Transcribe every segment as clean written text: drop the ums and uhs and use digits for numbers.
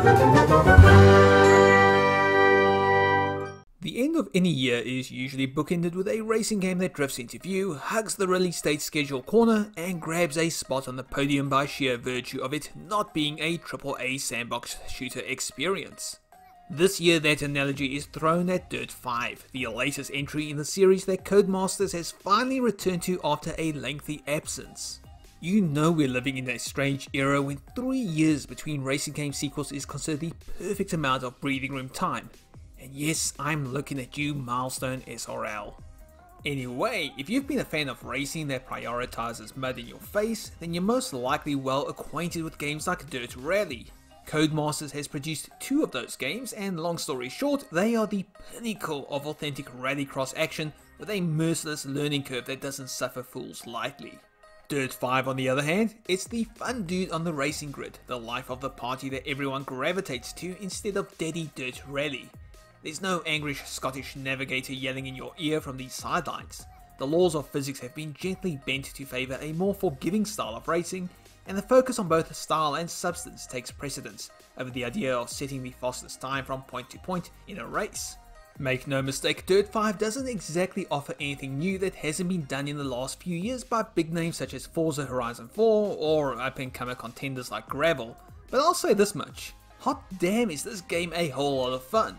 The end of any year is usually bookended with a racing game that drifts into view, hugs the release date schedule corner, and grabs a spot on the podium by sheer virtue of it not being a AAA sandbox shooter experience. This year that analogy is thrown at Dirt 5, the latest entry in the series that Codemasters has finally returned to after a lengthy absence. You know we're living in a strange era when 3 years between racing game sequels is considered the perfect amount of breathing room time. And yes, I'm looking at you, Milestone SRL. Anyway, if you've been a fan of racing that prioritizes mud in your face, then you're most likely well acquainted with games like Dirt Rally. Codemasters has produced 2 of those games, and long story short, they are the pinnacle of authentic rallycross action with a merciless learning curve that doesn't suffer fools lightly. Dirt 5 on the other hand, it's the fun dude on the racing grid, the life of the party that everyone gravitates to instead of Daddy Dirt Rally. There's no angry Scottish navigator yelling in your ear from the sidelines. The laws of physics have been gently bent to favour a more forgiving style of racing, and the focus on both style and substance takes precedence over the idea of setting the fastest time from point to point in a race. Make no mistake, Dirt 5 doesn't exactly offer anything new that hasn't been done in the last few years by big names such as Forza Horizon 4 or up-and-comer contenders like Gravel, but I'll say this much, hot damn is this game a whole lot of fun.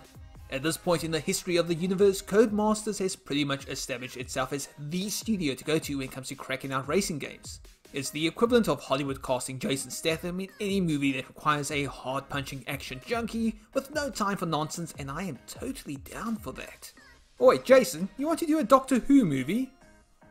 At this point in the history of the universe, Codemasters has pretty much established itself as the studio to go to when it comes to cracking out racing games. It's the equivalent of Hollywood casting Jason Statham in any movie that requires a hard-punching action junkie with no time for nonsense, and I am totally down for that. Oh wait, Jason, you want to do a Doctor Who movie?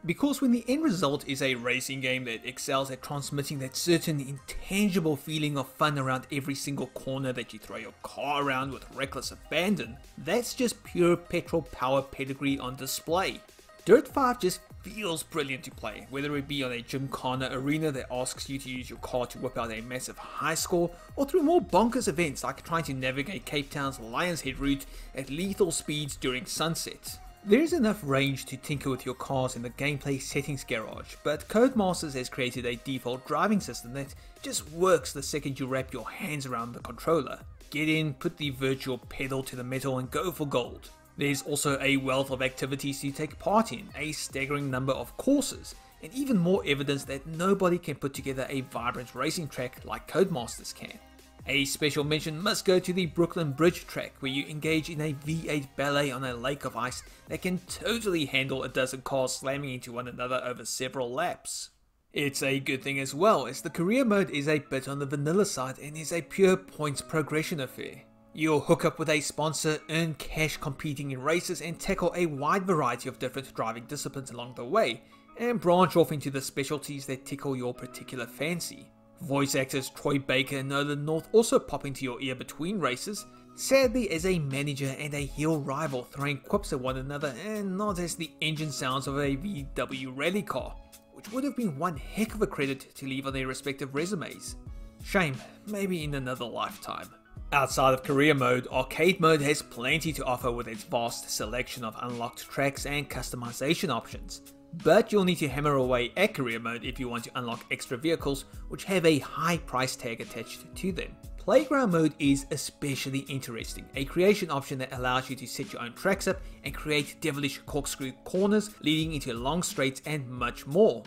Because when the end result is a racing game that excels at transmitting that certain intangible feeling of fun around every single corner that you throw your car around with reckless abandon, that's just pure petrol power pedigree on display. Dirt 5 just feels brilliant to play, whether it be on a gymkhana arena that asks you to use your car to whip out a massive high score, or through more bonkers events like trying to navigate Cape Town's Lion's Head route at lethal speeds during sunset. There is enough range to tinker with your cars in the gameplay settings garage, but Codemasters has created a default driving system that just works the second you wrap your hands around the controller. Get in, put the virtual pedal to the metal and go for gold. There's also a wealth of activities to take part in, a staggering number of courses, and even more evidence that nobody can put together a vibrant racing track like Codemasters can. A special mention must go to the Brooklyn Bridge track, where you engage in a V8 ballet on a lake of ice that can totally handle a dozen cars slamming into one another over several laps. It's a good thing as well, as the career mode is a bit on the vanilla side and is a pure points progression affair. You'll hook up with a sponsor, earn cash competing in races, and tackle a wide variety of different driving disciplines along the way, and branch off into the specialties that tickle your particular fancy. Voice actors Troy Baker and Nolan North also pop into your ear between races, sadly as a manager and a heel rival throwing quips at one another and not as the engine sounds of a VW rally car, which would have been one heck of a credit to leave on their respective resumes. Shame, maybe in another lifetime. Outside of career mode, arcade mode has plenty to offer with its vast selection of unlocked tracks and customization options. But you'll need to hammer away at career mode if you want to unlock extra vehicles which have a high price tag attached to them. Playground mode is especially interesting, a creation option that allows you to set your own tracks up and create devilish corkscrew corners leading into long straights and much more.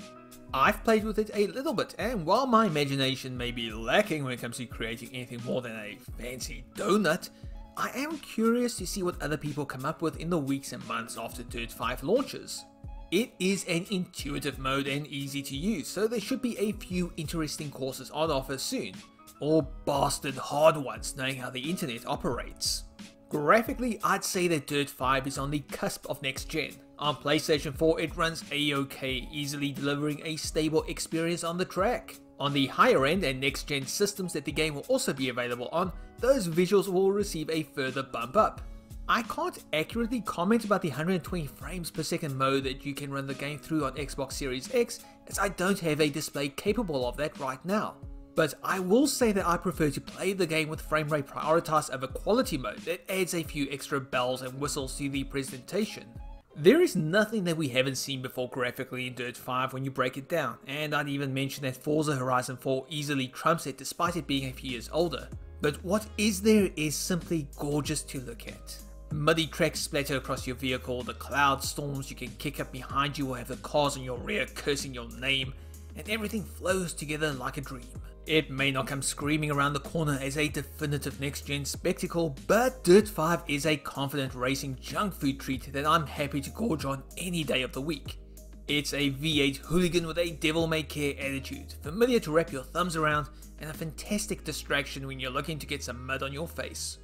I've played with it a little bit, and while my imagination may be lacking when it comes to creating anything more than a fancy donut, I am curious to see what other people come up with in the weeks and months after Dirt 5 launches. It is an intuitive mode and easy to use, so there should be a few interesting courses on offer soon, or bastard hard ones knowing how the internet operates. Graphically, I'd say that Dirt 5 is on the cusp of next gen. On PlayStation 4 it runs a-okay, easily delivering a stable experience on the track. On the higher end and next gen systems that the game will also be available on, those visuals will receive a further bump up. I can't accurately comment about the 120 frames per second mode that you can run the game through on Xbox Series X, as I don't have a display capable of that right now. But I will say that I prefer to play the game with frame rate prioritized over quality mode that adds a few extra bells and whistles to the presentation. There is nothing that we haven't seen before graphically in Dirt 5 when you break it down, and I'd even mention that Forza Horizon 4 easily trumps it despite it being a few years older. But what is there is simply gorgeous to look at. Muddy tracks splatter across your vehicle, the cloud storms you can kick up behind you or have the cars on your rear cursing your name, and everything flows together like a dream. It may not come screaming around the corner as a definitive next-gen spectacle, but Dirt 5 is a confident racing junk food treat that I'm happy to gorge on any day of the week. It's a V8 hooligan with a devil-may-care attitude, familiar to wrap your thumbs around, and a fantastic distraction when you're looking to get some mud on your face.